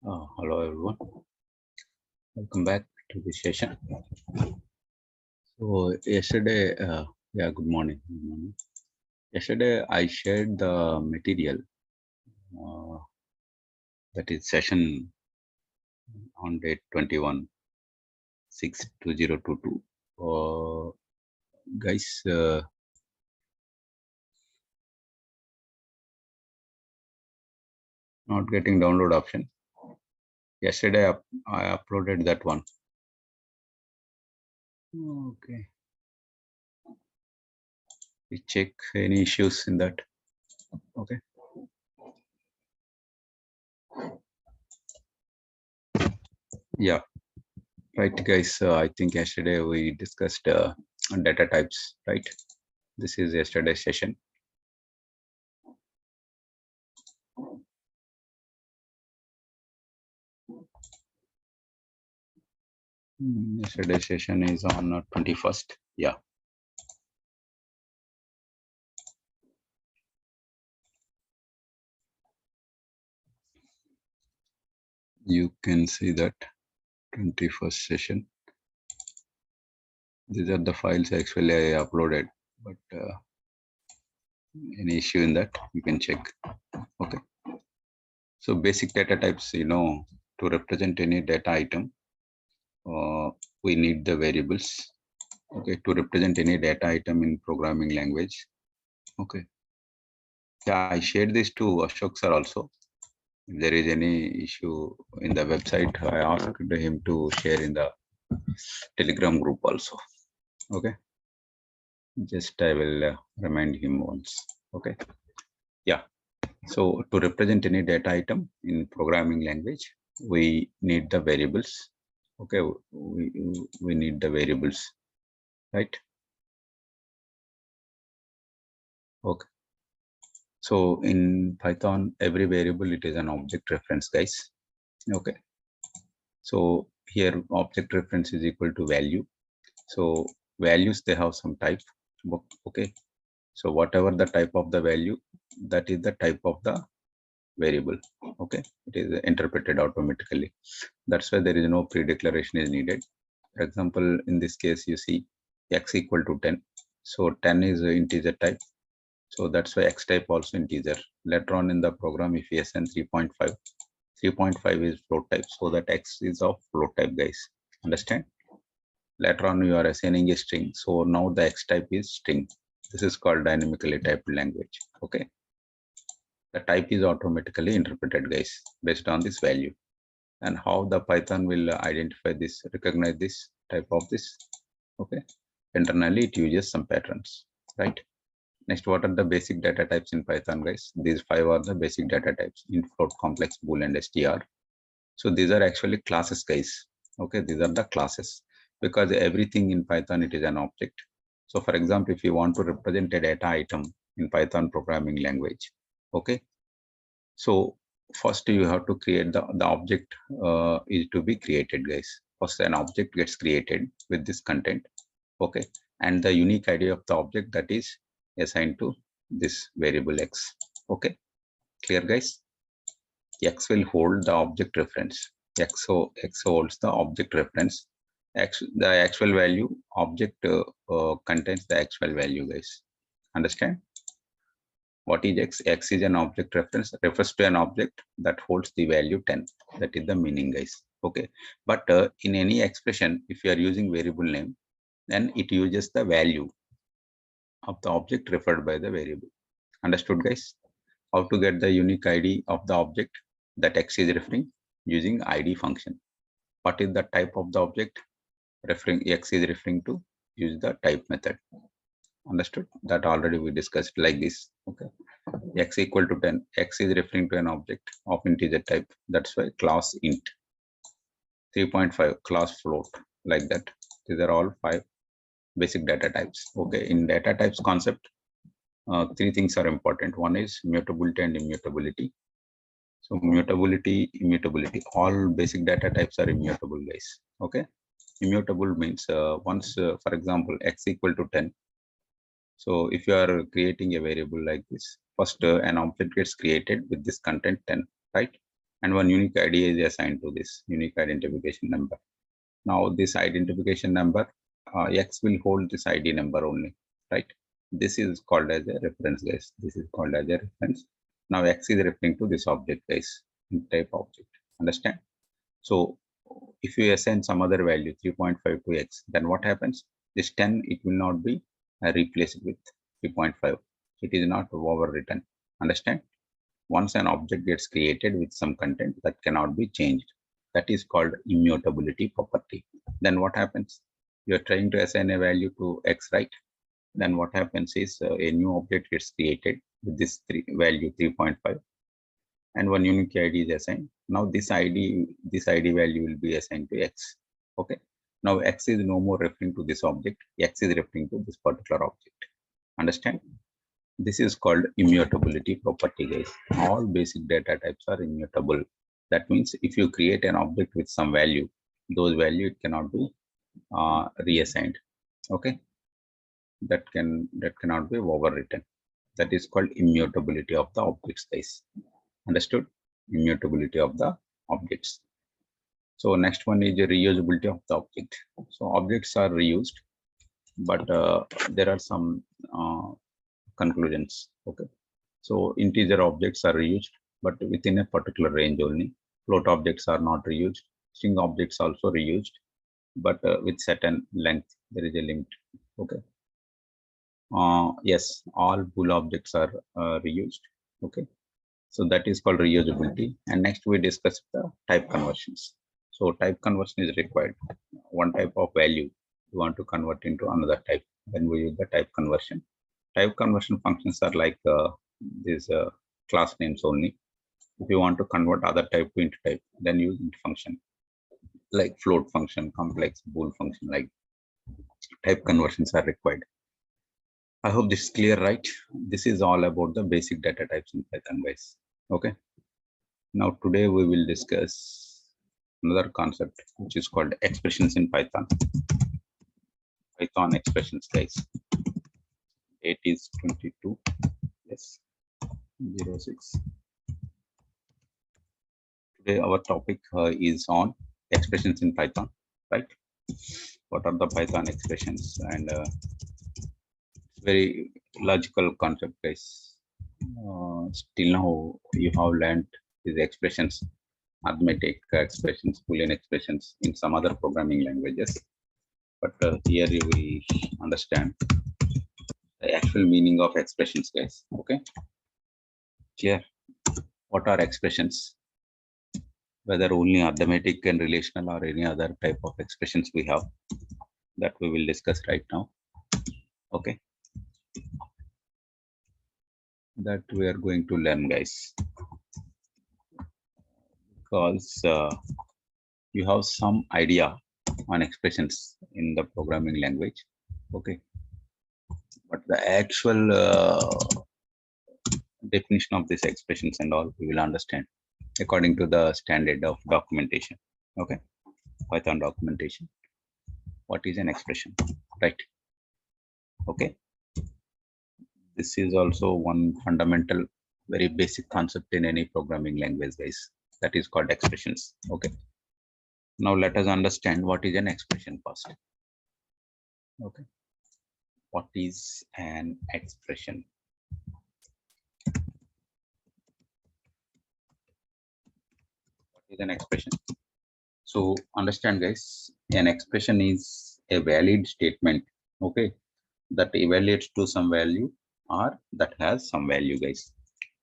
Hello everyone, welcome back to the session. So yesterday, good morning. Good morning. Yesterday I shared the material uh, that is session on date 21/6/2022. Guys, not getting download option. Yesterday I uploaded that one. Okay. We check any issues in that. Okay. Yeah. Right, guys. I think yesterday we discussed data types, right? This is yesterday's session. Yesterday's session is on 21st. Yeah. You can see that 21st session. These are the files actually I uploaded, but any issue in that you can check. Okay. So basic data types, to represent any data item, we need the variables. Okay. To represent any data item in programming language. Okay. Yeah, I shared this to Ashok sir also. If there is any issue in the website, I asked him to share in the Telegram group also. Okay. Just I will remind him once. Okay. Yeah. So to represent any data item in programming language, we need the variables. Okay. We need the variables, right? Okay. So in Python, every variable, it is an object reference, guys. Okay. So here object reference is equal to value. So values, they have some type. Okay. So whatever the type of the value, that is the type of the variable. Okay. It is interpreted automatically. That's why there is no pre-declaration is needed. For example, in this case, you see x equal to 10. So 10 is an integer type. So that's why x type also integer. Later on in the program, if you assign 3.5, 3.5 is float type. So that x is of float type, guys. Understand? Later on, you are assigning a string. So now the x type is string. This is called dynamically typed language. Okay. The type is automatically interpreted, guys, based on this value. And how the Python will identify this, recognize this type of this. Okay. Internally, it uses some patterns, right? Next, what are the basic data types in Python, guys? These 5 are the basic data types: int, float, complex, bool, and str. So these are actually classes, guys. Okay, these are the classes, because everything in Python, it is an object. So for example, if you want to represent a data item in Python programming language, okay, so first you have to create the object is to be created, guys. First an object gets created with this content, okay, and the unique ID of the object, that is assigned to this variable x. Okay, clear, guys? X will hold the object reference. X holds the object reference. The actual value object contains the actual value, guys. Understand? What is x? X is an object reference, refers to an object that holds the value 10. That is the meaning, guys. Okay. But in any expression, if you are using variable name, then it uses the value of the object referred by the variable. Understood, guys? How to get the unique ID of the object that x is referring? Using ID function. What is the type of the object referring x is referring to? Use the type method. Understood? That already we discussed like this. Okay. X equal to 10. X is referring to an object of integer type. That's why class int. 3.5 class float, like that. These are all 5 basic data types. Okay. In data types concept, 3 things are important. One is mutability and immutability. So mutability, immutability, all basic data types are immutable, guys. Okay. Immutable means once, for example, x equal to 10. So if you are creating a variable like this, first an object gets created with this content 10, right? and one unique ID is assigned to this unique identification number. Now this identification number, X will hold this ID number only, right? This is called as a reference, guys. This is called as a reference. Now X is referring to this object, guys, type object. Understand? So if you assign some other value 3.5 to X, then what happens? This 10, it will not be replaced with 3.5. It is not overwritten. Understand? Once an object gets created with some content that cannot be changed, that is called immutability property. Then what happens? You are trying to assign a value to X, right? Then what happens is a new object gets created with this value 3.5, and one unique ID is assigned. Now this ID value will be assigned to X. Okay. Now X is no more referring to this object. X is referring to this particular object. Understand? This is called immutability property, guys. All basic data types are immutable. That means if you create an object with some value, those value it cannot be reassigned. Okay. That cannot be overwritten. That is called immutability of the objects, guys. Understood? Immutability of the objects. So next one is the reusability of the object. So objects are reused, but there are some conclusions. Okay. So integer objects are reused, but within a particular range only. Float objects are not reused. String objects also reused, but with certain length, there is a limit. Okay. Yes, all bool objects are reused. Okay. So that is called reusability. And next we discuss the type conversions. So type conversion is required. One type of value you want to convert into another type. Then we use the type conversion. Type conversion functions are like these class names only. If you want to convert other type to int type, then use int function, like float function, complex bool function, like type conversions are required. I hope this is clear, right? This is all about the basic data types in Python, guys. Okay. Now today we will discuss another concept which is called expressions in Python. Python expressions, guys. Date is 22. Yes. 06. Today our topic is on expressions in Python, right? What are the Python expressions? And very logical concept, guys. Still now you have learned these expressions, arithmetic expressions, Boolean expressions in some other programming languages, but here you will understand the actual meaning of expressions, guys. Okay, clear? What are expressions? Whether only arithmetic and relational or any other type of expressions we have, that we will discuss right now. Okay, that we are going to learn, guys, because you have some idea on expressions in the programming language. Okay, but the actual definition of these expressions and all we will understand according to the standard of documentation. Okay, Python documentation. What is an expression, right? Okay, this is also one fundamental, very basic concept in any programming language, guys. That is called expressions. Okay, now let us understand what is an expression first. Okay, what is an expression? What is an expression? So understand, guys, an expression is a valid statement, okay, that evaluates to some value or that has some value, guys.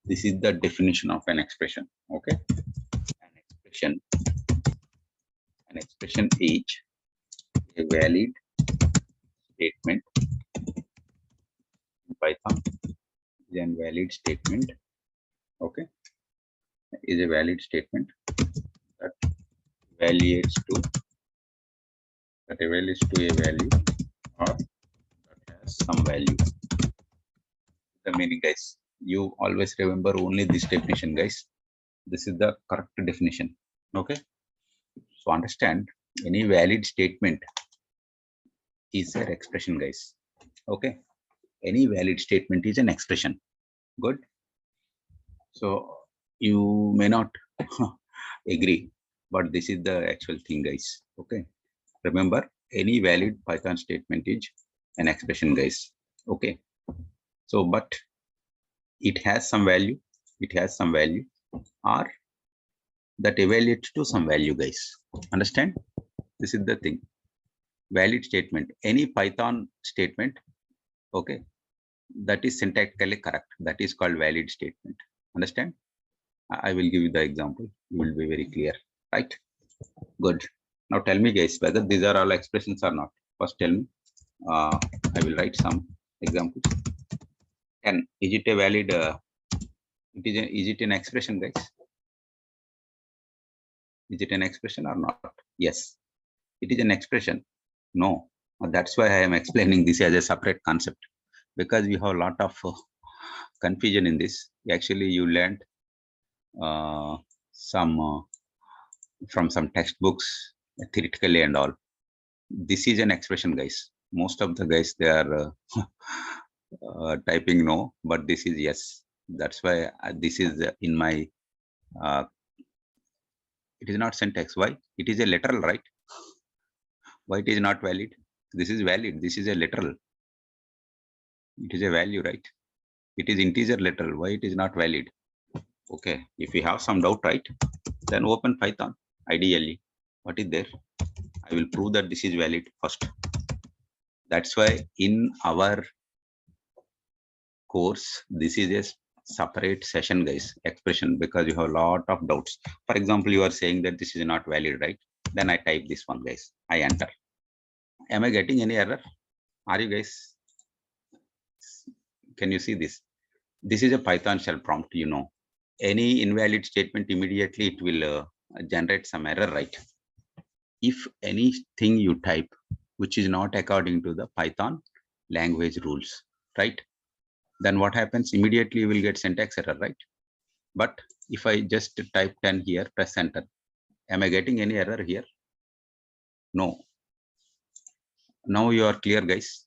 This is the definition of an expression. Okay, an expression is a valid statement in Python. Is a valid statement. Okay, is a valid statement that evaluates to a value or that has some value. The meaning, guys, you always remember only this definition, guys. This is the correct definition. Okay, so understand, any valid statement is an expression, guys. Okay, any valid statement is an expression. Good. So you may not agree, but this is the actual thing, guys. Okay. Remember, any valid Python statement is an expression, guys. Okay. So, but it has some value. It has some value, or that evaluates to some value, guys. Understand? This is the thing. Valid statement. Any Python statement, okay, that is syntactically correct. That is called valid statement. Understand? I will give you the example. You will be very clear, right? Good. Now tell me, guys, whether these are all expressions or not. First, tell me. I will write some examples. And is it a valid? Is it an expression, guys? Is it an expression or not? Yes, it is an expression. No, that's why I am explaining this as a separate concept, because we have a lot of confusion in this. Actually, you learned some from some textbooks theoretically and all. This is an expression, guys. Most of the guys, they are typing no, but this is yes. That's why this is in my it is not syntax. Why? It is a literal, right? Why it is not valid? This is valid. This is a literal. It is a value, right? It is integer literal. Why it is not valid? Okay. If you have some doubt, right, then open Python. Ideally, what is there? I will prove that this is valid first. That's why in our course, this is a separate session, guys, expression, because you have a lot of doubts. For example, you are saying that this is not valid, right? Then I type this one, guys. I enter. Am I getting any error? Are you guys? Can you see this? This is a Python shell prompt, you know. Any invalid statement, immediately it will generate some error, right? If anything you type which is not according to the Python language rules, right? Then what happens? Immediately you will get syntax error, right? But if I just type 10 here, press enter, am I getting any error here? No. Now you are clear, guys.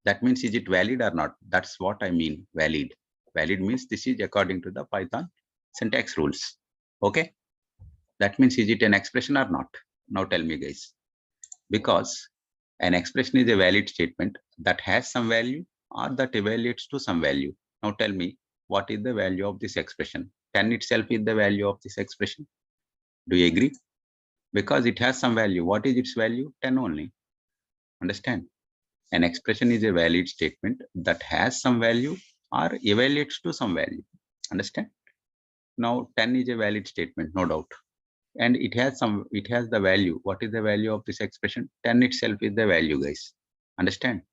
That means, is it valid or not? That's what I mean, valid. Valid means this is according to the Python syntax rules. Okay. That means, is it an expression or not? Now tell me, guys. Because an expression is a valid statement that has some value or that evaluates to some value. Now tell me, what is the value of this expression? 10 itself is the value of this expression. Do you agree? Because it has some value. What is its value? 10 only. Understand? An expression is a valid statement that has some value or evaluates to some value. Understand? Now 10 is a valid statement, no doubt. And it has the value. What is the value of this expression? 10 itself is the value, guys. Understand?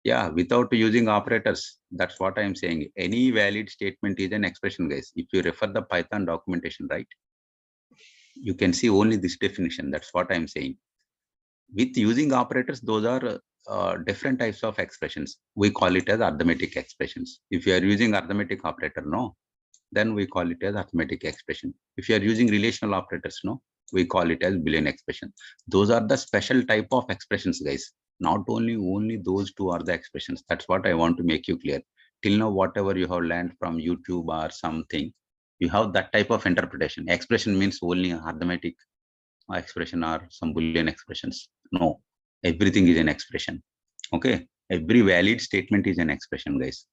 Yeah, without using operators. That's what I'm saying. Any valid statement is an expression, guys. If you refer the Python documentation, right, you can see only this definition. That's what I'm saying. With using operators, those are different types of expressions. We call it as arithmetic expressions. If you are using arithmetic operator, no, then we call it as arithmetic expression. If you are using relational operators, no, we call it as Boolean expression. Those are the special type of expressions, guys. Not only those two are the expressions. That's what I want to make you clear. Till now, whatever you have learned from YouTube or something, you have that type of interpretation. Expression means only arithmetic expression or some Boolean expressions. No, everything is an expression. Okay, every valid statement is an expression, guys.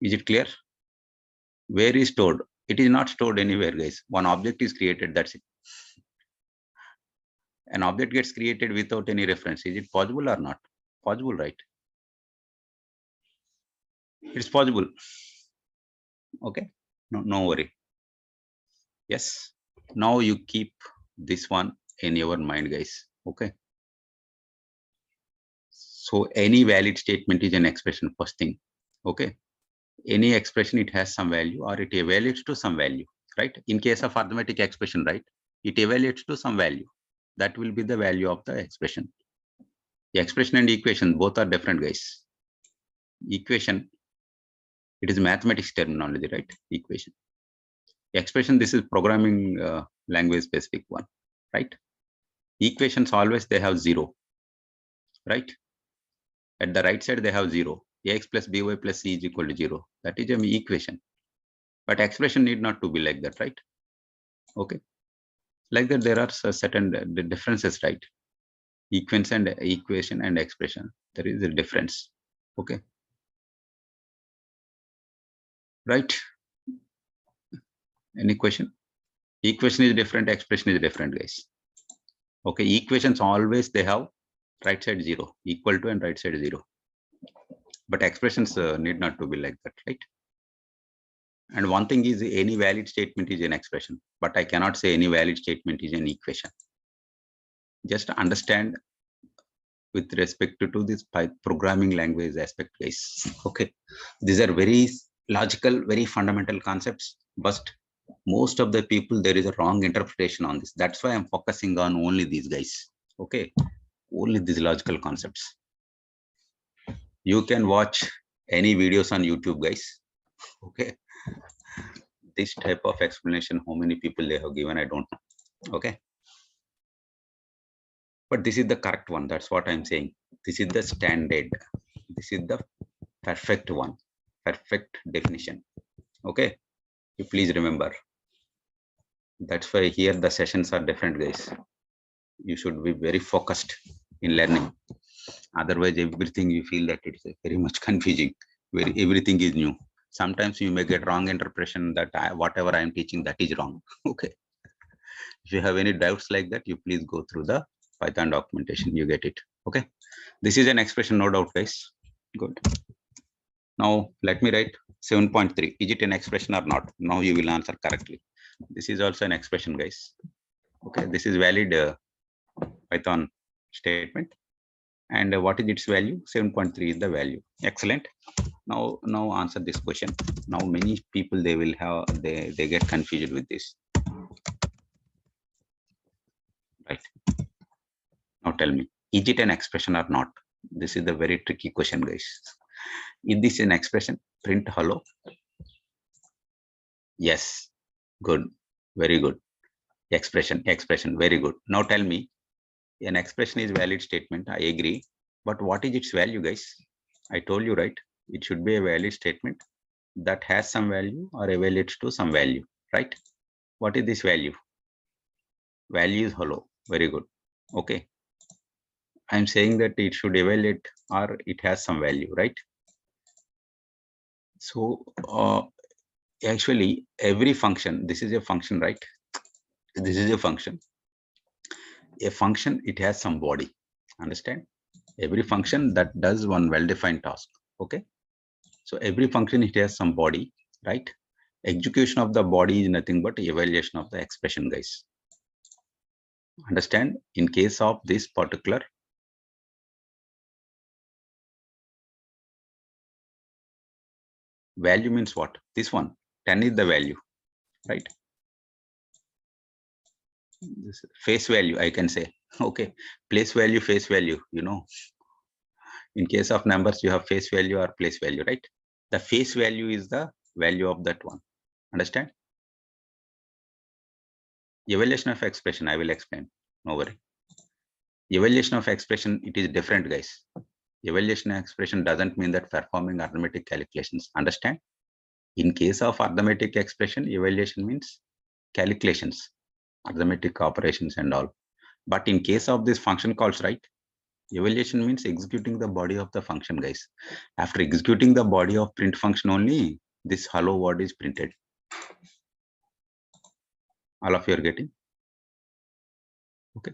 Is it clear? Where is stored? It is not stored anywhere, guys. One object is created, that's it. An object gets created without any reference. Is it possible or not? Possible, right? It's possible. Okay, no worry. Yes. Now you keep this one in your mind, guys. Okay. So any valid statement is an expression, first thing. Okay. Any expression, it has some value or it evaluates to some value, right? In case of arithmetic expression, right, it evaluates to some value. That will be the value of the expression. The expression and equation, both are different, guys. Equation, it is mathematics terminology, right? Equation. Expression, this is programming language specific one, right? Equations, always they have zero, right? At the right side, they have zero. Ax plus by plus c is equal to 0. That is an equation. But expression need not to be like that, right? Okay, like that there are certain differences, right? Equation and expression, there is a difference. Okay, right? Any question? Equation is different, expression is different, guys. Okay, equations always they have right side 0 equal to and right side 0, but expressions need not to be like that, right? And one thing is, any valid statement is an expression, but I cannot say any valid statement is an equation. Just understand with respect to this programming language aspect, guys. Okay, these are very logical, very fundamental concepts, but most of the people, there is a wrong interpretation on this. That's why I'm focusing on only these guys. Okay, only these logical concepts. You can watch any videos on YouTube, guys. Okay, this type of explanation, how many people they have given, I don't know. Okay, but this is the correct one. That's what I'm saying. This is the standard. This is the perfect one, perfect definition. Okay, you please remember. That's why here the sessions are different, guys. You should be very focused in learning. Otherwise, everything you feel that it's very much confusing, where everything is new. Sometimes you may get wrong interpretation that whatever I am teaching, that is wrong. Okay, if you have any doubts like that, you please go through the Python documentation, you get it. Okay, this is an expression, no doubt, guys. Good. Now let me write 7.3. Is it an expression or not? Now you will answer correctly. This is also an expression, guys. Okay, this is valid Python statement. And what is its value? 7.3 is the value. Excellent. Now answer this question. Now many people, they will have, they get confused with this. Right. Now tell me, is it an expression or not? This is the very tricky question, guys. Is this an expression? Print hello. Yes. Good. Very good. Expression. Very good. Now tell me, an expression is valid statement. I agree. But what is its value, guys? I told you, right? It should be a valid statement that has some value or evaluates to some value, right? What is this value? Value is hello. Very good. Okay. I'm saying that it should evaluate or it has some value, right? So actually every function, this is a function, right? This is a function. A function, it has some body. Understand? Every function that does one well-defined task. Okay. So every function, it has some body, right? Execution of the body is nothing but evaluation of the expression, guys. Understand? In case of this particular value means what? This one, 10 is the value, right? This face value, I can say. Okay, place value, face value, you know. In case of numbers, you have face value or place value, right? The face value is the value of that one. Understand? Evaluation of expression, I will explain. No worry. Evaluation of expression, it is different, guys. Evaluation of expression doesn't mean that performing arithmetic calculations. Understand? In case of arithmetic expression, evaluation means calculations, arithmetic operations and all. But in case of this function calls, right? Evaluation means executing the body of the function, guys. After executing the body of print function only, this hello word is printed. All of you are getting? Okay.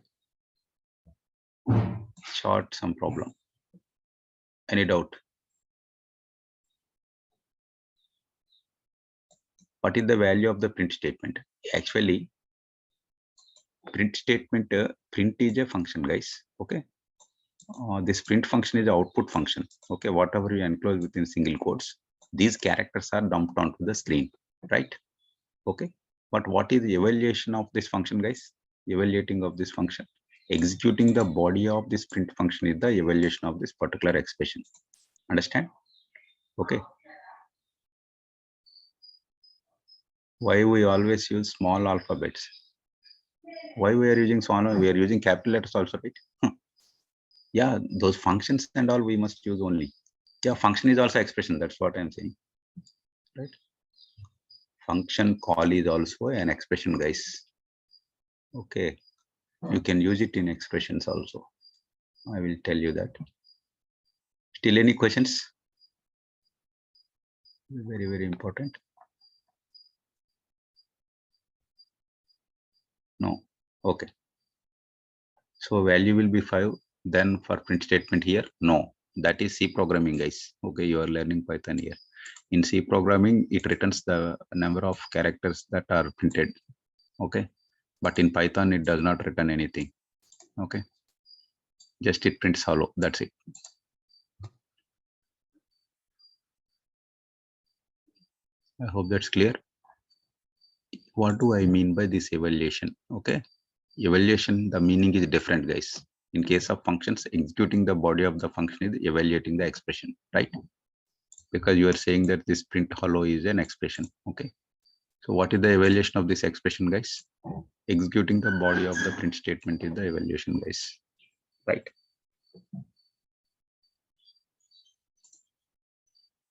Short, some problem. Any doubt? What is the value of the print statement? Actually, print statement, print is a function, guys. Okay. This print function is the output function. Okay. Whatever you enclose within single quotes, these characters are dumped onto the screen, right? Okay. But what is the evaluation of this function, guys? Evaluating of this function. Executing the body of this print function is the evaluation of this particular expression. Understand? Okay. Why we always use small alphabets? Why we are using small? We are using capital letters also, right? Yeah, those functions and all we must use only. Yeah, function is also expression. That's what I'm saying. Right? Function call is also an expression, guys. Okay, you can use it in expressions also. I will tell you that. Still any questions? Very, very important. No. Okay. So value will be 5. Then for print statement here, no. That is C programming, guys. Okay, you are learning Python here. In C programming, it returns the number of characters that are printed. Okay, but in Python, it does not return anything. Okay, just it prints hello. That's it. I hope that's clear. What do I mean by this evaluation? Okay, evaluation, the meaning is different, guys. In case of functions, executing the body of the function is evaluating the expression, right? Because you are saying that this print hello is an expression. Okay, so what is the evaluation of this expression, guys? Executing the body of the print statement is the evaluation, guys, right?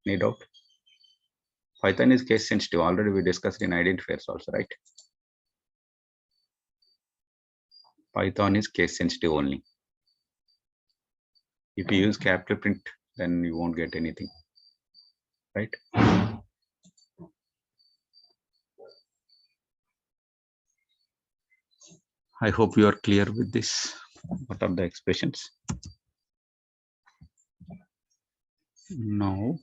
Any doubt? Python is case sensitive. Already we discussed in identifiers also, right? Python is case sensitive only. If you use capital print, then you won't get anything, right? I hope you are clear with this. What are the expressions? Now,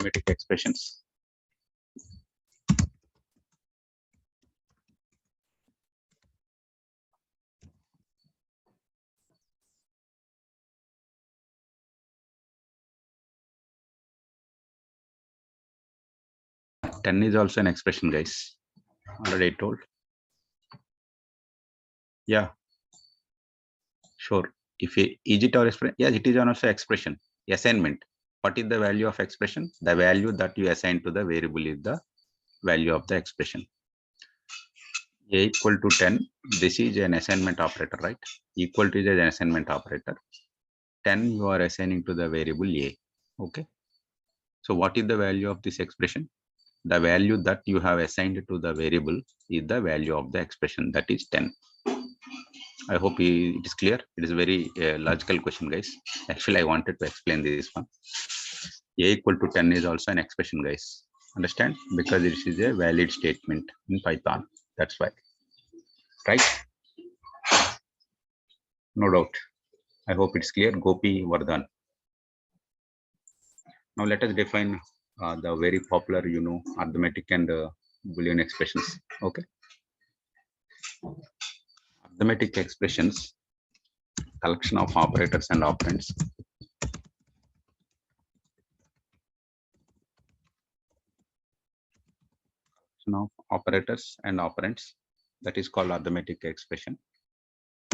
arithmetic expressions. Ten is also an expression, guys. Already told. Yeah, sure. If is it or expression? Yes, it is also expression. Assignment. What is the value of expression? The value that you assign to the variable is the value of the expression. A equal to 10. This is an assignment operator, right? Equal to is an assignment operator. 10 you are assigning to the variable A. Okay. So what is the value of this expression? The value that you have assigned to the variable is the value of the expression, that is 10. I hope it is clear. It is a very logical question, guys. Actually, I wanted to explain this one. A equal to 10 is also an expression, guys. Understand? Because it is a valid statement in Python. That's why. Right? No doubt. I hope it's clear. Gopi Vardhan. Now let us define the very popular, arithmetic and Boolean expressions. Okay. Arithmetic expressions, collection of operators and operands. Of operators and operands, that is called arithmetic expression.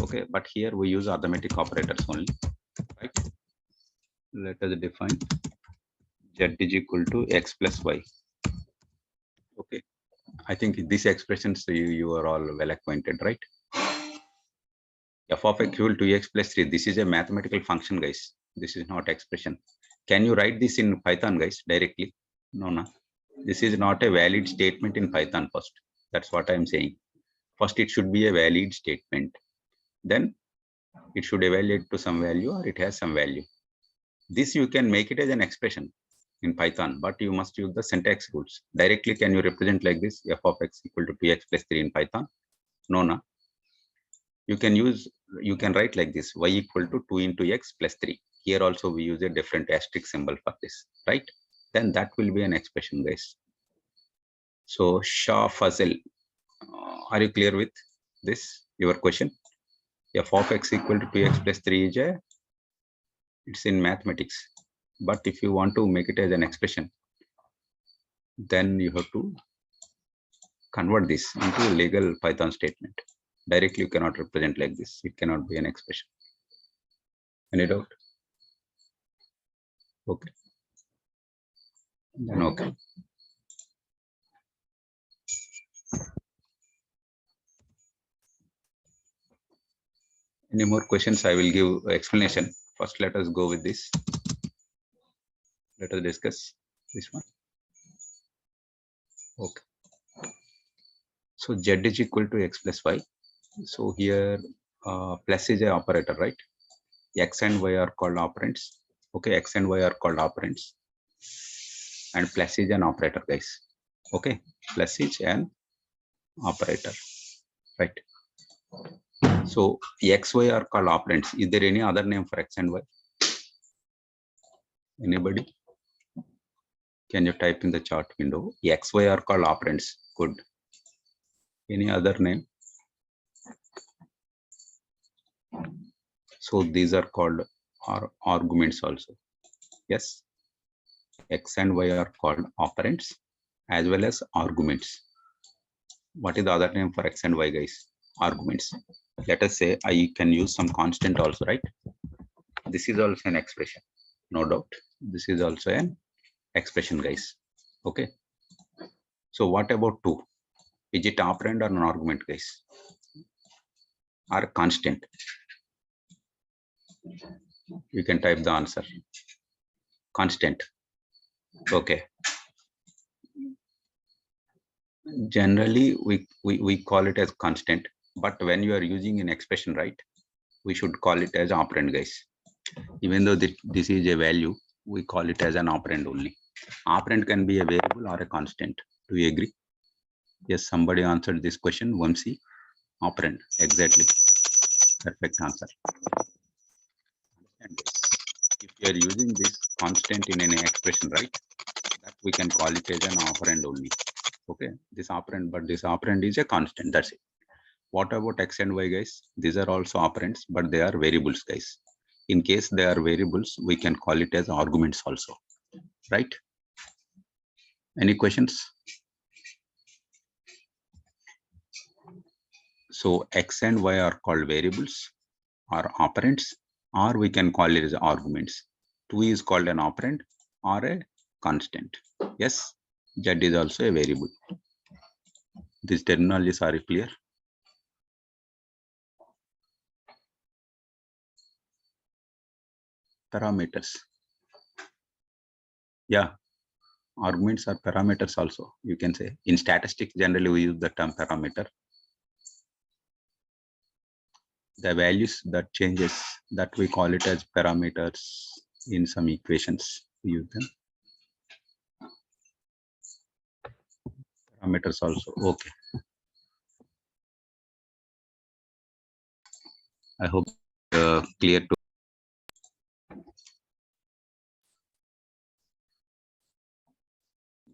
Okay, but here we use arithmetic operators only, right? Let us define z is equal to x plus y. Okay, I think these expressions you are all well acquainted, right? F of x equal to x plus 3. This is a mathematical function, guys. This is not expression. Can you write this in Python, guys, directly? No. This is not a valid statement in Python first. That's what I'm saying. First, it should be a valid statement. Then it should evaluate to some value or it has some value. This you can make it as an expression in Python, but you must use the syntax rules. Directly, can you represent like this? F of x equal to 2x plus 3 in Python? No. You can write like this, y equal to 2 into x plus 3. Here also we use a different asterisk symbol for this, right? Then that will be an expression, guys. So Shah Fazil, are you clear with this, your question? F of x equal to 2x plus 3 is it's in mathematics. But if you want to make it as an expression, then you have to convert this into a legal Python statement. Directly you cannot represent like this. It cannot be an expression. Any doubt? Okay. Then okay. Any more questions? I will give explanation. First, let us go with this. Let us discuss this one. Okay. So Z is equal to X plus Y. So here plus is an operator, right? X and Y are called operands. Okay, X and Y are called operands. And plus is an operator, guys. Okay, plus is an operator, right? So X, Y are called operands. Is there any other name for X and Y? Anybody? Can you type in the chart window? X, Y are called operands. Good. Any other name? So these are called arguments also. Yes. X and Y are called operands as well as arguments. What is the other name for X and Y, guys? Arguments. Let us say I can use some constant also, right? This is also an expression, no doubt. This is also an expression, guys. Okay. So what about 2? Is it operand or an argument, guys? Or constant? You can type the answer. Constant. Okay. Generally, we call it as constant, but when you are using an expression, right, we should call it as operand, guys. Even though this is a value, we call it as an operand only. Operand can be a variable or a constant. Do you agree? Yes, somebody answered this question. Vamsi, operand, exactly. Perfect answer. And if you are using this constant in an expression, right, that we can call it as an operand only. Okay, this operand, but this operand is a constant. That's it. What about X and Y, guys? These are also operands, but they are variables, guys. In case they are variables, we can call it as arguments also, right? Any questions? So X and Y are called variables or operands, or we can call it as arguments. 2 is called an operand or a constant. Yes, Z is also a variable. These terminologies are clear. Parameters. Yeah, arguments are parameters also, you can say. In statistics, generally we use the term parameter. The values that changes, that we call it as parameters. In some equations we use them. Parameters also. Okay, I hope clear to.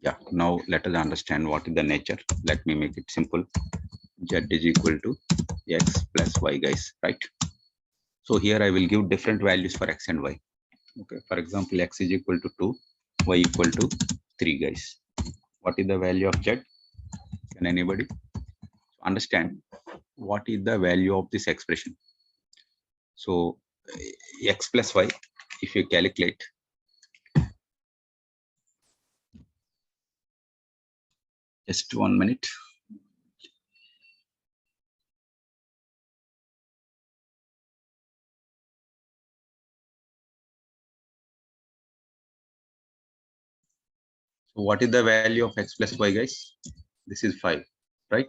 Yeah, now let us understand what is the nature. Let me make it simple. Z is equal to X plus Y, guys, right? So here I will give different values for X and Y. Okay, for example, X is equal to 2, Y equal to 3, guys. What is the value of Z? Can anybody understand what is the value of this expression? So X plus Y, if you calculate, just 1 minute. So what is the value of X plus Y, guys? This is 5, right?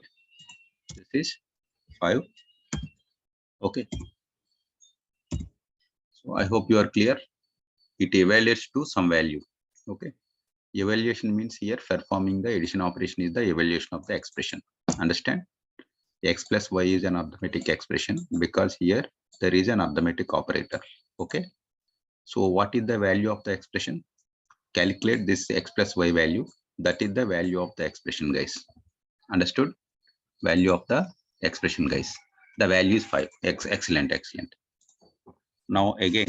This is 5. Okay. So I hope you are clear. It evaluates to some value. Okay. Evaluation means here performing the addition operation is the evaluation of the expression. Understand? X plus Y is an arithmetic expression because here there is an arithmetic operator. Okay. So what is the value of the expression? Calculate this X plus Y value. That is the value of the expression, guys. Understood? Value of the expression, guys. The value is 5. Excellent, excellent. Now again,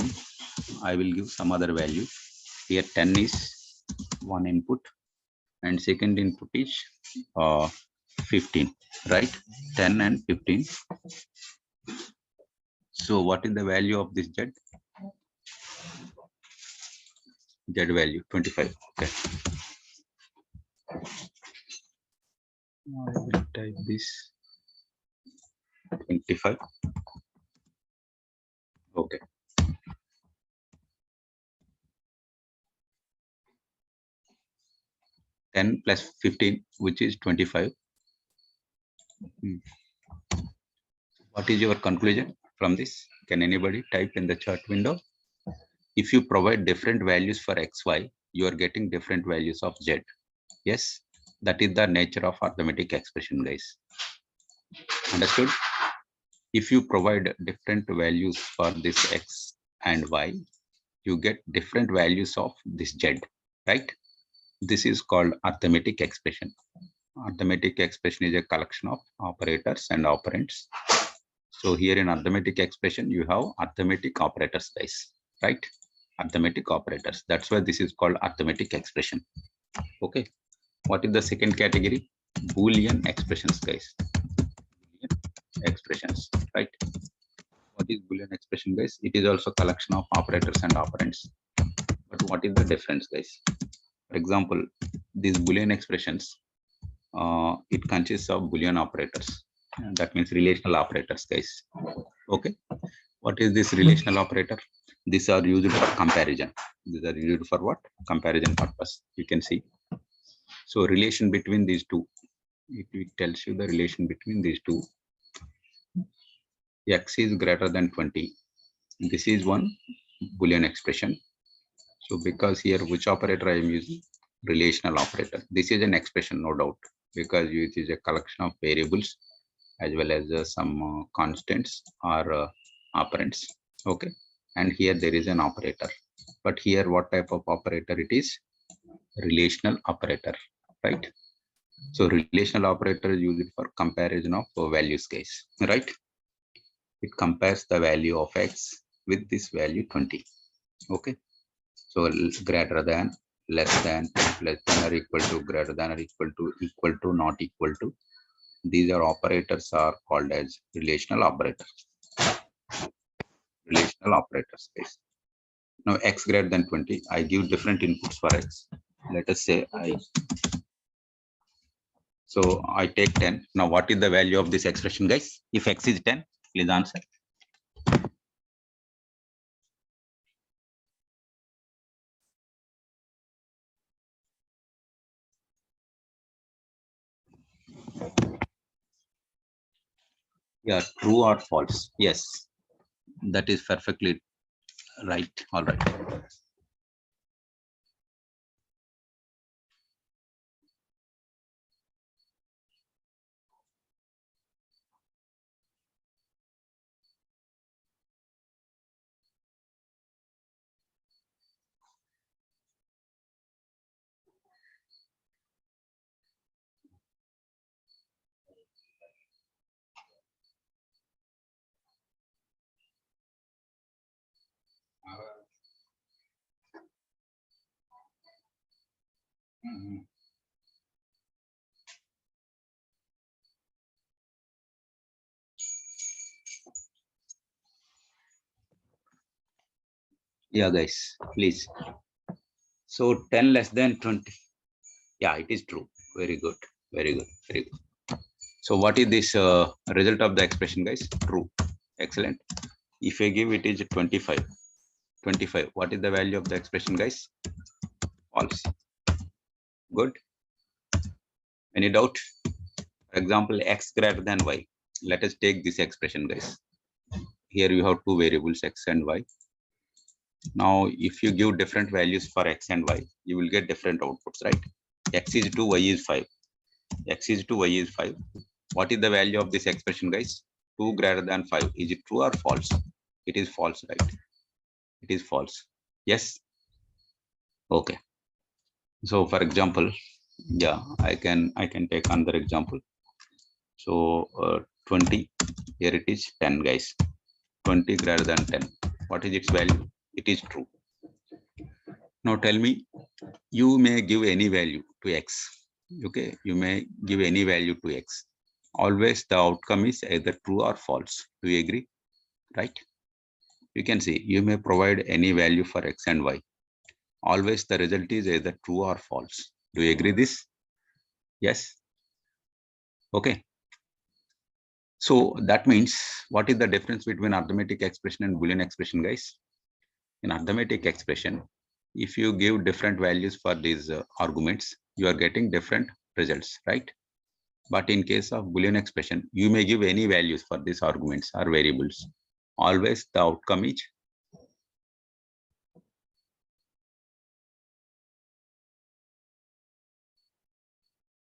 I will give some other value. Here 10 is one input and second input is 15, right? 10 and 15. So what is the value of this Z? Z value 25. Okay. I will type this 25. Okay. Ten plus 15, which is 25. What is your conclusion from this? Can anybody type in the chat window? If you provide different values for xy, you are getting different values of z. Yes, that is the nature of arithmetic expression, guys. Understood? If you provide different values for this x and y, you get different values of this z, right? This is called arithmetic expression. Arithmetic expression is a collection of operators and operands. So here in arithmetic expression, you have arithmetic operators, guys, right? Arithmetic operators. That's why this is called arithmetic expression. Okay. What is the second category? Boolean expressions, guys. Boolean expressions, right? What is Boolean expression, guys? It is also collection of operators and operands. But what is the difference, guys? For example, these Boolean expressions, it consists of Boolean operators. And that means relational operators, guys. Okay. What is this relational operator? These are used for comparison. These are used for what? Comparison purpose. You can see. So relation between these two. It tells you the relation between these two. X is greater than 20. This is one Boolean expression. So because here, which operator I am using? Relational operator. This is an expression, no doubt, because it is a collection of variables as well as some constants or operands. Okay. And here there is an operator. But here, what type of operator it is? Relational operator, right? So relational operator is used for comparison of values, guys, right? It compares the value of x with this value 20. Okay. So greater than, less than or equal to, greater than or equal to, not equal to. These are operators are called as relational operators. Relational operators, guys. Now x greater than 20, I give different inputs for x. Let us say so I take 10. Now what is the value of this expression, guys? If x is 10, please answer. Yeah, true or false? Yes, that is perfectly right. All right. Yeah, guys, please. So 10 less than 20. Yeah, it is true. Very good. Very good. Very good. So what is this result of the expression, guys? True. Excellent. If I give it is 25. 25. What is the value of the expression, guys? False. Good. Any doubt? For example, x greater than y. Let us take this expression, guys. Here you have two variables, x and y. Now, if you give different values for x and y, you will get different outputs, right? X is 2, y is 5. X is 2, y is 5. What is the value of this expression, guys? 2 greater than 5. Is it true or false? It is false, right? It is false. Yes. Okay. So, for example, yeah, I can take another example. So 20. Here it is 10, guys. 20 greater than 10. What is its value? It is true. Now tell me, you may give any value to x. Okay, you may give any value to x. Always the outcome is either true or false. Do you agree? Right? You can see you may provide any value for x and y. Always the result is either true or false. Do you agree this? Yes. Okay. So that means, what is the difference between arithmetic expression and Boolean expression, guys? In arithmetic expression, if you give different values for these arguments, you are getting different results, right? But in case of Boolean expression, you may give any values for these arguments or variables. Always the outcome is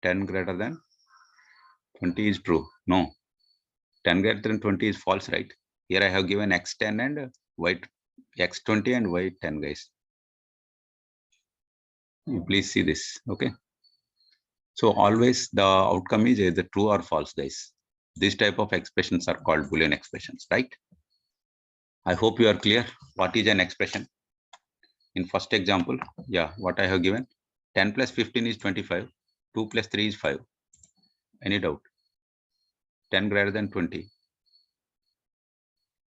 ten greater than 20 is true. No, 10 greater than 20 is false, right? Here I have given x10 and y x20 and y10, guys. You please see this, okay? So always the outcome is either true or false, guys. This type of expressions are called Boolean expressions, right? I hope you are clear what is an expression. In first example, yeah, what I have given, 10 plus 15 is 25, 2 plus 3 is 5. Any doubt? 10 greater than 20.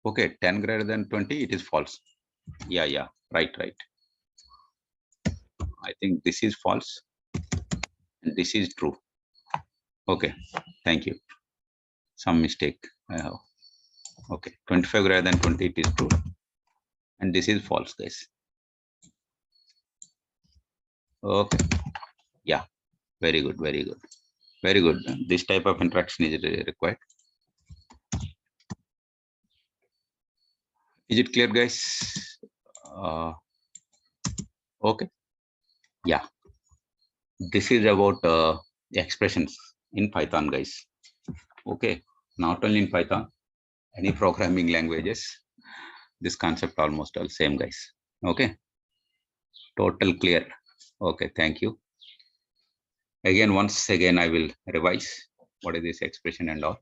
Okay, 10 greater than 20, it is false. Yeah, right. I think this is false and this is true. Okay, thank you. Some mistake I have. Okay, 25 greater than 20, it is true. And this is false, guys. Okay, yeah, very good. This type of interaction is required. Is it clear, guys? Okay, yeah. This is about expressions in Python, guys. Okay, not only in Python, any programming languages, this concept almost all same, guys. Okay, total clear. Okay, thank you. Once again, I will revise what is this expression and all.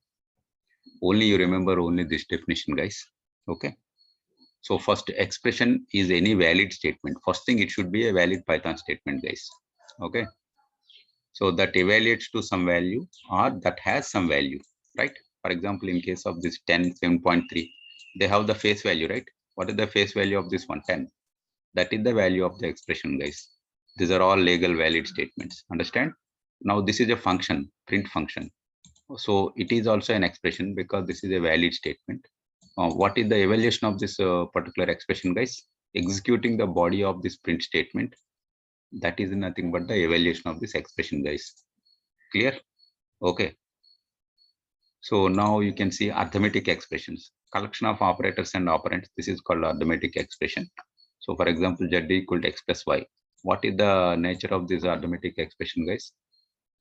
Only you remember only this definition, guys. Okay. So first, expression is any valid statement. First thing, it should be a valid Python statement, guys. Okay. So that evaluates to some value or that has some value, right? For example, in case of this 10, 7.3, they have the face value, right? What is the face value of this one? 10. That is the value of the expression, guys. These are all legal valid statements. Understand? Now this is a function, print function. So it is also an expression because this is a valid statement. What is the evaluation of this particular expression, guys? Executing the body of this print statement. That is nothing but the evaluation of this expression, guys. Clear? Okay. So now you can see arithmetic expressions. Collection of operators and operands. This is called arithmetic expression. So for example, z equal to x plus y. What is the nature of this arithmetic expression, guys?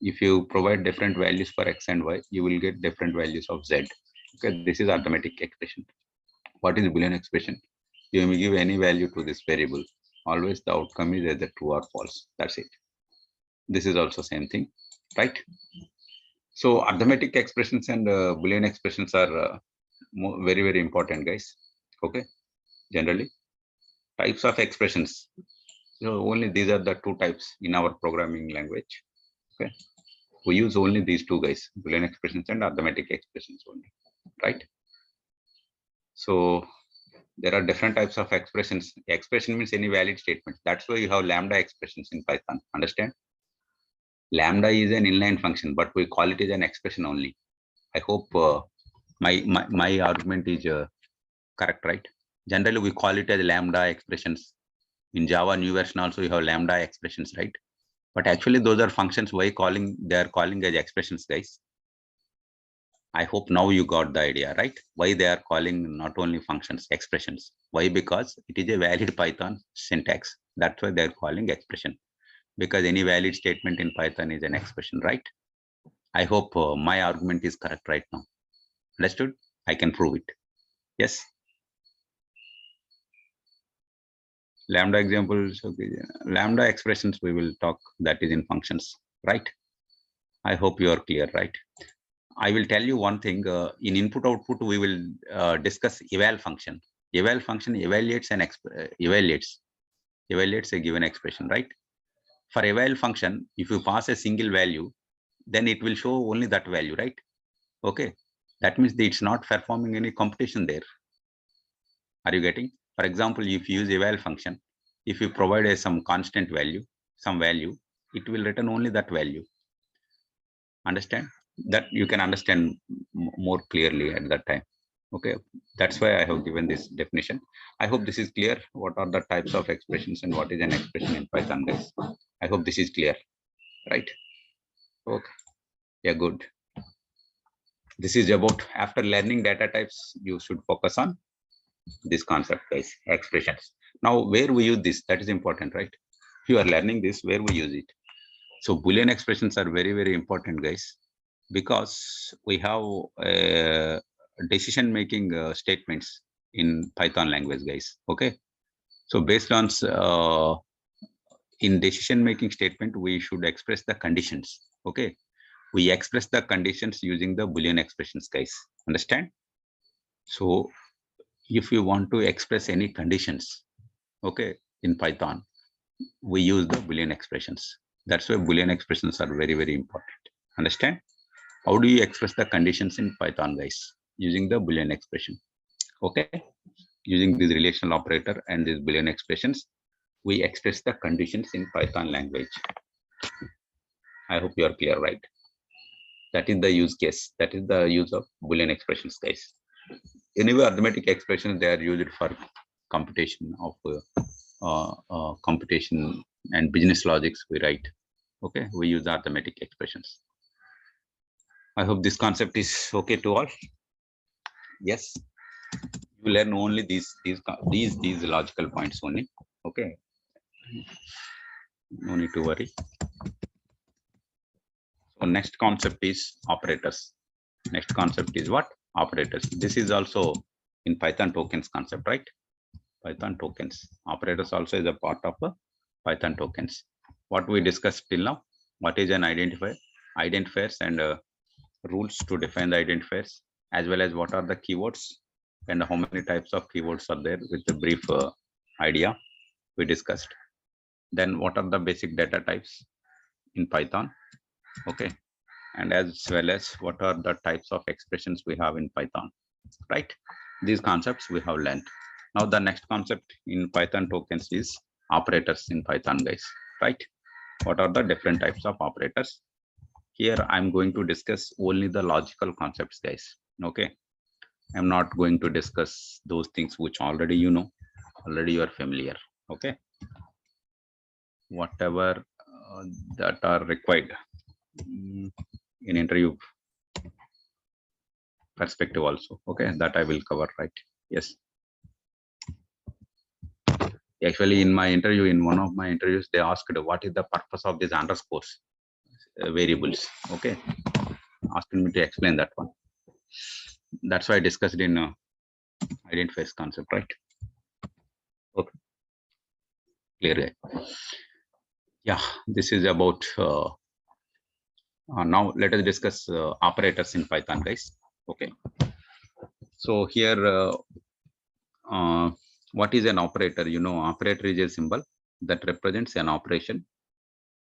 If you provide different values for x and y, you will get different values of z. Okay, this is arithmetic expression. What is Boolean expression? You may give any value to this variable. Always the outcome is either true or false. That's it. This is also same thing, right? So arithmetic expressions and Boolean expressions are very, very important, guys. Okay, generally. Types of expressions. So only these are the two types in our programming language. Okay. We use only these two, guys, Boolean expressions and arithmetic expressions only, right? So there are different types of expressions. Expression means any valid statement. That's why you have lambda expressions in Python. Understand? Lambda is an inline function, but we call it as an expression only. I hope my argument is correct, right? Generally, we call it as lambda expressions. In Java new version also, you have lambda expressions, right? But actually, those are functions. Why they are calling as expressions, guys? I hope now you got the idea, right? Why they are calling not only functions, expressions. Why? Because it is a valid Python syntax. That's why they're calling expression. Because any valid statement in Python is an expression, right? I hope my argument is correct right now. Understood? I can prove it. Yes. Lambda examples, okay. Lambda expressions we will talk, that is in functions, right? I hope you are clear, right? I will tell you one thing. In input output, we will discuss eval function. Eval function evaluates and evaluates a given expression, right? For eval function, if you pass a single value, then it will show only that value, right? Okay, that means that it's not performing any computation there. Are you getting? For example, if you use eval function, if you provide some constant value, some value, it will return only that value. Understand? that you can understand more clearly at that time. Okay, that's why I have given this definition. I hope this is clear. What are the types of expressions and what is an expression in Python, guys? I hope this is clear, right? Okay, yeah, good. This is about, after learning data types, you should focus on this concept, guys, expressions. Now, where we use this, that is important, right? You are learning this, where we use it. So Boolean expressions are very, very important, guys, because we have decision-making statements in Python language, guys. Okay. So based on in decision-making statement, we should express the conditions. Okay. We express the conditions using the Boolean expressions, guys. Understand? So if you want to express any conditions, okay, in Python, we use the Boolean expressions. That's why Boolean expressions are very, very important. Understand? How do you express the conditions in Python, guys? Using the Boolean expression. Okay. Using this relational operator and these Boolean expressions, we express the conditions in Python language. I hope you are clear, right? That is the use case. That is the use of Boolean expressions, guys. Anyway, arithmetic expressions, they are used for computation of computation and business logics we write. Okay, we use arithmetic expressions. I hope this concept is okay to all. Yes, you learn only these logical points only. Okay, no need to worry. So next concept is operators. Next concept is what? Operators. This is also in Python tokens concept, right? Python tokens. Operators also is a part of Python tokens. What we discussed till now, what is an identifier, identifiers and rules to define the identifiers, as well as what are the keywords and how many types of keywords are there, with a brief idea we discussed. Then what are the basic data types in Python, okay, and as well as what are the types of expressions we have in Python, right? These concepts we have learned. Now the next concept in Python tokens is operators in Python, guys, right? What are the different types of operators? Here I'm going to discuss only the logical concepts, guys. Okay, I'm not going to discuss those things which already you know, already you are familiar. Okay, whatever that are required in interview perspective also. Okay, that I will cover, right? Yes. Actually, in my interview, in one of my interviews, they asked what is the purpose of these underscores variables. Okay, asking me to explain that one. That's why I discussed in identifiers concept, right? Okay, clear. Yeah, this is about now let us discuss operators in Python, guys. Okay, so here what is an operator? You know, operator is a symbol that represents an operation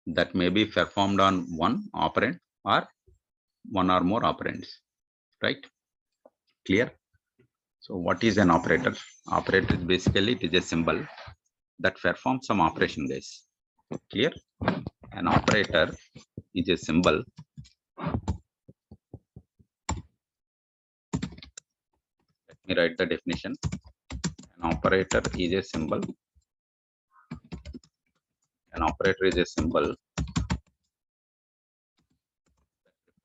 that may be performed on one operand or one or more operands, right? Clear? So what is an operator? Operator is basically, it is a symbol that performs some operation, guys. Clear? An operator is a symbol. Let me write the definition. An operator is a symbol. An operator is a symbol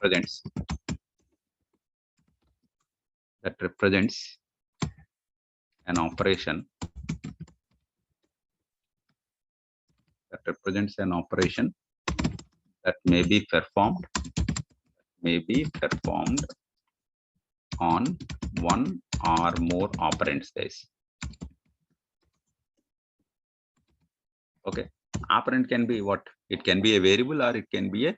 that represents an operation that may be performed on one or more operands, guys. Okay, operand can be what? It can be a variable or it can be a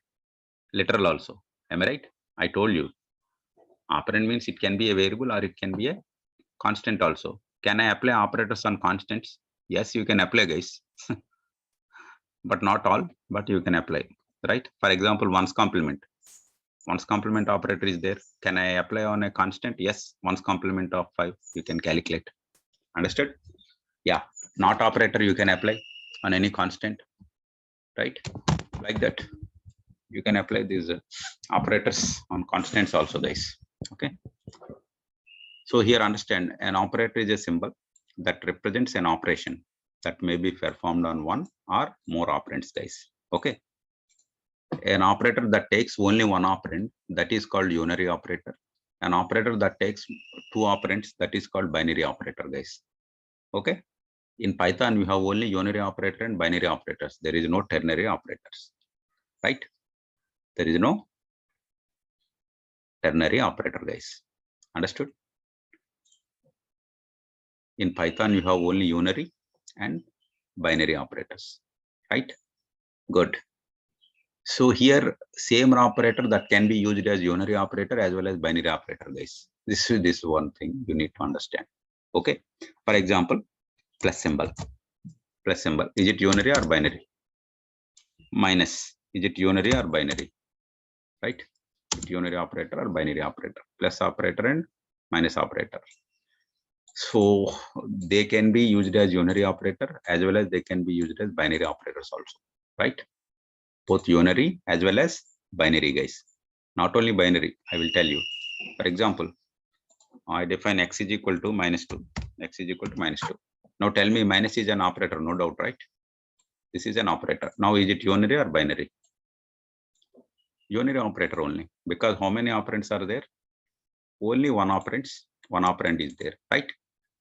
literal also. Am I right? I told you. Operand means it can be a variable or it can be a constant also. Can I apply operators on constants? Yes, you can apply, guys. But not all, but you can apply, right? For example, one's complement operator is there. Can I apply on a constant? Yes, one's complement of 5 you can calculate. Understood? Yeah, not operator you can apply on any constant, right? Like that. You can apply these operators on constants also, guys. Okay. So here understand, an operator is a symbol that represents an operation that may be performed on one or more operands, guys. Okay. An operator that takes only one operand, that is called unary operator. An operator that takes two operands, that is called binary operator, guys. Okay. In Python, we have only unary operator and binary operators. There is no ternary operators, right? There is no ternary operator, guys. Understood? In Python, you have only unary and binary operators, right? Good. So here, same operator that can be used as unary operator as well as binary operator, guys. This is one thing you need to understand. Okay. For example, plus symbol. Plus symbol. Is it unary or binary? Minus. Is it unary or binary? Right? Is it unary operator or binary operator? Plus operator and minus operator. So they can be used as unary operator as well as they can be used as binary operators also, right? Both unary as well as binary, guys. Not only binary, I will tell you. For example, I define x is equal to minus 2. X is equal to minus 2. Now tell me minus is an operator, no doubt, right? This is an operator. Now is it unary or binary? Unary operator only. Because how many operands are there? Only one operand is there, right?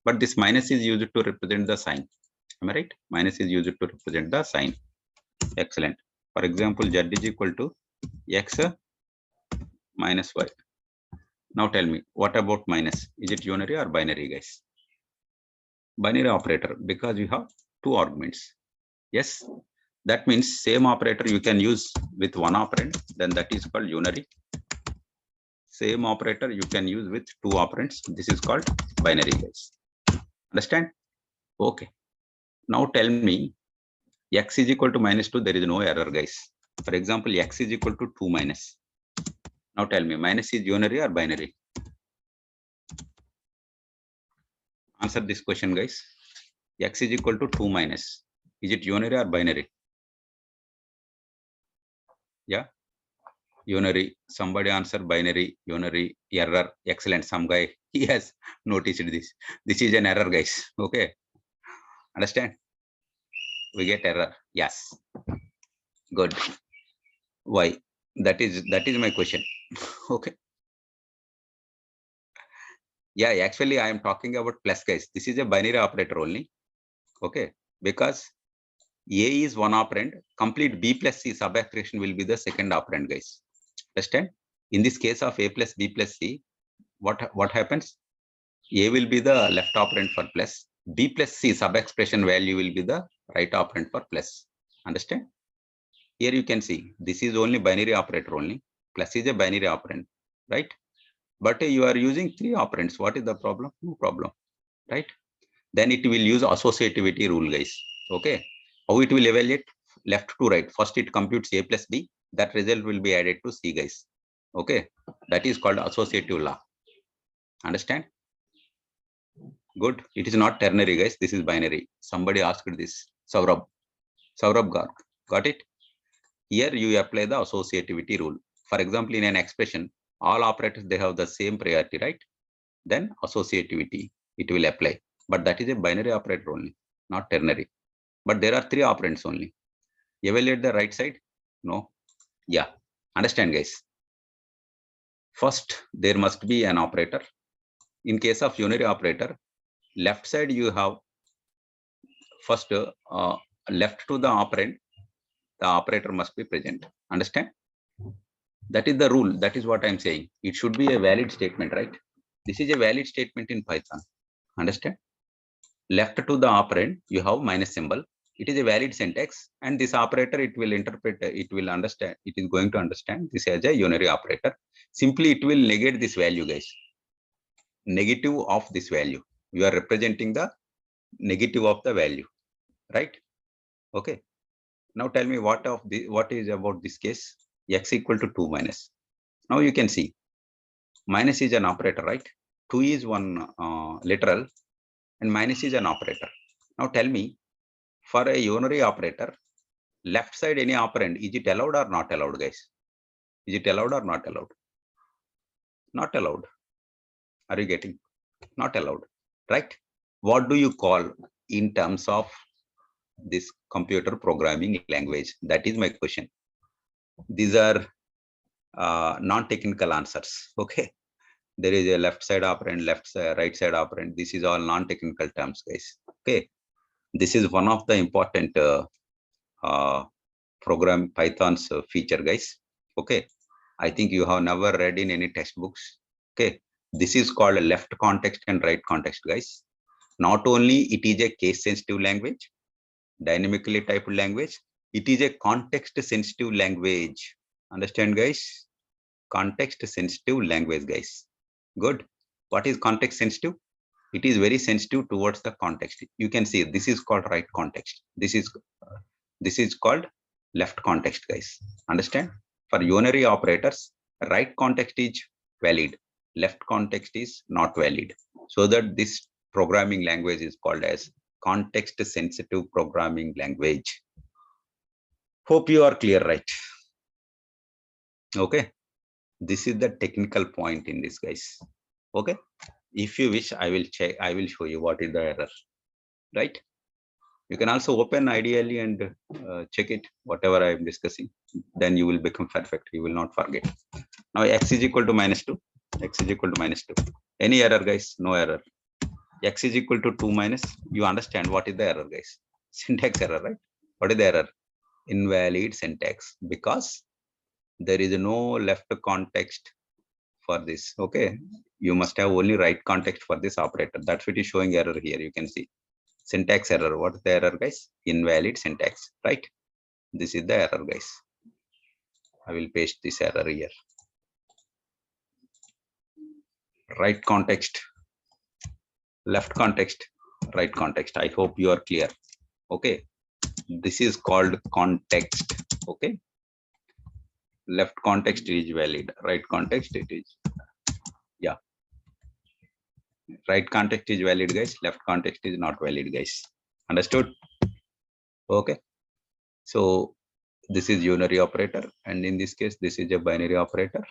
But this minus is used to represent the sign. Am I right? Minus is used to represent the sign. Excellent. For example, z is equal to x minus y. Now tell me, what about minus? Is it unary or binary, guys? Binary operator, because you have two arguments. Yes, that means same operator you can use with one operand, then that is called unary. Same operator you can use with two operands. This is called binary, guys. Understand? Okay. Now tell me, x is equal to minus 2, there is no error, guys. For example, x is equal to 2 minus. Now tell me, minus is unary or binary? Answer this question, guys. X is equal to 2 minus. Is it unary or binary? Yeah. Unary. Somebody answer binary, unary, error. Excellent. Some guy, he has noticed this. This is an error, guys. Okay. Understand? We get error. Yes. Good. Why? That is my question. Okay. Yeah, actually I am talking about plus, guys. This is a binary operator only. Okay. Because A is one operand, complete B plus C subtraction will be the second operand, guys. Understand? In this case of A plus B plus C, what happens? A will be the left operand for plus. B plus C sub-expression value will be the right operand for plus. Understand? Here you can see, this is only binary operator only. Plus is a binary operand, right? But you are using three operands. What is the problem? No problem, right? Then it will use associativity rule, guys. Okay. How it will evaluate? Left to right. First it computes A plus B. That result will be added to C, guys. Okay. That is called associative law. Understand? Good. It is not ternary, guys. This is binary. Somebody asked this. Saurabh Garg. Got it? Here you apply the associativity rule. For example, in an expression, all operators, they have the same priority, right? Then associativity, it will apply. But that is a binary operator only, not ternary. But there are three operands only. Evaluate the right side? No. Yeah. Understand, guys? First, there must be an operator. In case of unary operator, left side you have first left to the operand, the operator must be present. Understand? That is the rule. That is what I'm saying. It should be a valid statement, right? This is a valid statement in Python. Understand? Left to the operand, you have minus symbol. It is a valid syntax, and this operator, it will interpret, it will understand, it is going to understand this as a unary operator. Simply, it will negate this value, guys. Negative of this value. You are representing the negative of the value, right? Okay. Now tell me what is about this case? X equal to 2 minus. Now you can see minus is an operator, right? 2 is one literal and minus is an operator. Now tell me, for a unary operator, left side any operand, is it allowed or not allowed, guys? Is it allowed or not allowed? Not allowed. Are you getting? Not allowed, right? What do you call in terms of this computer programming language? That is my question. These are non-technical answers. Okay. There is a left side operand, right side operand. This is all non-technical terms, guys. Okay. This is one of the important program Python's feature, guys. Okay. I think you have never read in any textbooks. Okay. This is called a left context and right context, guys. Not only it is a case sensitive language, dynamically typed language, it is a context sensitive language. Understand, guys? Context sensitive language, guys. Good. What is context sensitive? It is very sensitive towards the context. You can see this is called right context. This is called left context, guys. Understand? For unary operators, right context is valid, left context is not valid. So that this programming language is called as context sensitive programming language. Hope you are clear, right? Okay. This is the technical point in this, guys. Okay. If you wish, I will show you what is the error, right? You can also open ideally and check it, whatever I am discussing. Then you will become perfect. You will not forget. Now x is equal to -2. X is equal to -2. Any error, guys? No error. X is equal to 2 minus. You understand what is the error, guys? Syntax error, right? What is the error? Invalid syntax, because there is no left context for this. Okay. You must have only right context for this operator. That's what is showing error here. You can see. Syntax error. What is the error, guys? Invalid syntax, right? This is the error, guys. I will paste this error here. Right context, left context, right context. I hope you are clear. Okay. This is called context. Okay. Left context is valid. Right context it is. Yeah. Right context is valid, guys. Left context is not valid, guys. Understood? Okay. So this is unary operator, and in this case, this is a binary operator.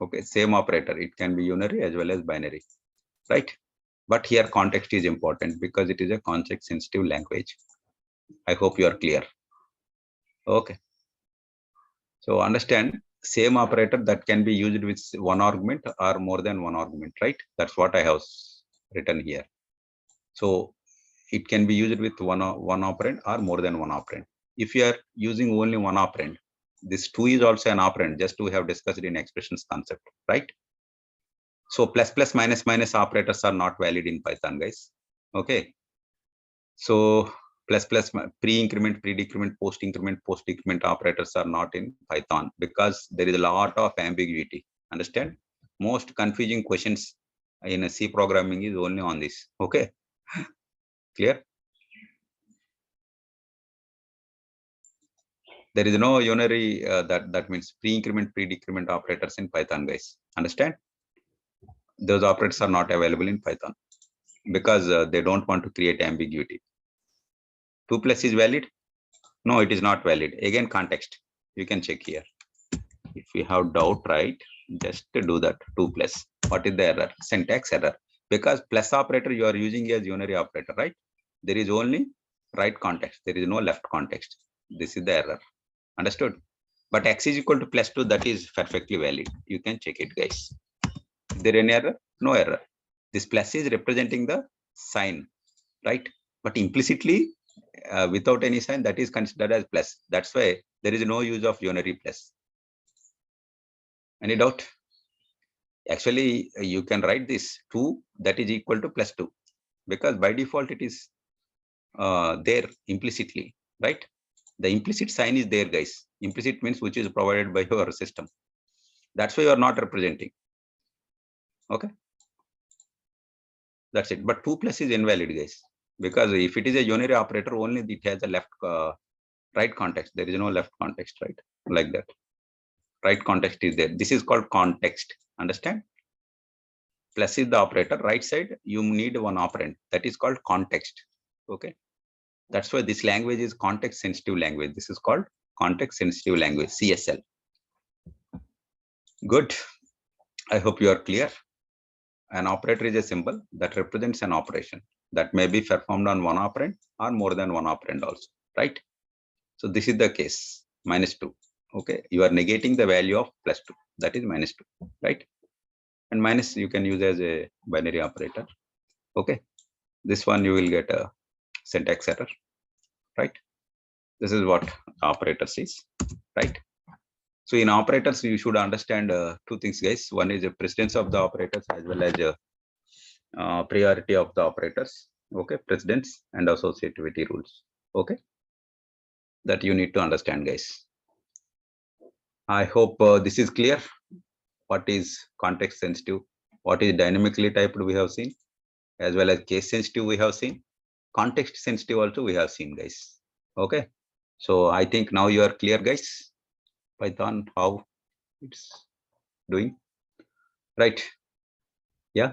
Okay, same operator. It can be unary as well as binary, right? But here context is important because it is a context sensitive language. I hope you are clear. Okay. So understand, same operator that can be used with one argument or more than one argument, right? That's what I have written here. So it can be used with one operand or more than one operand. If you are using only one operand, this 2 is also an operand, just we have discussed in expressions concept, right? So plus plus minus minus operators are not valid in Python, guys. Okay. So plus plus pre-increment, pre-decrement, post-increment, post-decrement operators are not in Python because there is a lot of ambiguity. Understand? Most confusing questions in a C programming is only on this. Okay. Clear? There is no unary that means pre-increment, pre-decrement operators in Python, guys. Understand? Those operators are not available in Python because they don't want to create ambiguity. 2 plus is valid? No, it is not valid. Again, context. You can check here. If you have doubt, right, just do that. 2 plus. What is the error? Syntax error. Because plus operator you are using as unary operator, right? There is only right context. There is no left context. This is the error. Understood? But x is equal to +2, that is perfectly valid. You can check it, guys. Is there any error? No error. This plus is representing the sign, right? But implicitly, without any sign, that is considered as plus. That's why there is no use of unary plus. Any doubt? Actually, you can write this 2 that is equal to +2 because by default it is there implicitly, right? The implicit sign is there, guys. Implicit means which is provided by your system. That's why you are not representing. Okay. That's it. But 2 plus is invalid, guys, because if it is a unary operator, only it has a left right context. There is no left context, right? Like that. Right context is there. This is called context. Understand? Plus is the operator. Right side, you need one operand. That is called context. Okay. That's why this language is context sensitive language. This is called context sensitive language, CSL. Good. I hope you are clear. An operator is a symbol that represents an operation that may be performed on one operand or more than one operand also, right? So this is the case, -2. Okay, you are negating the value of +2, that is -2, right? And minus you can use as a binary operator. Okay, this one you will get a syntax error, right? This is what operators is, right? So in operators, you should understand two things, guys. One is the precedence of the operators as well as priority of the operators. Okay, precedence and associativity rules. Okay, that you need to understand, guys. I hope this is clear. What is context sensitive? What is dynamically typed? We have seen, as well as case sensitive. We have seen, context sensitive also we have seen, guys. Okay, so I think now you are clear, guys. Python, how it's doing, right? Yeah.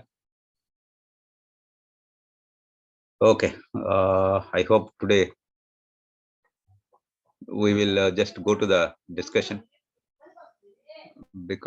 Okay. I hope today we will just go to the discussion because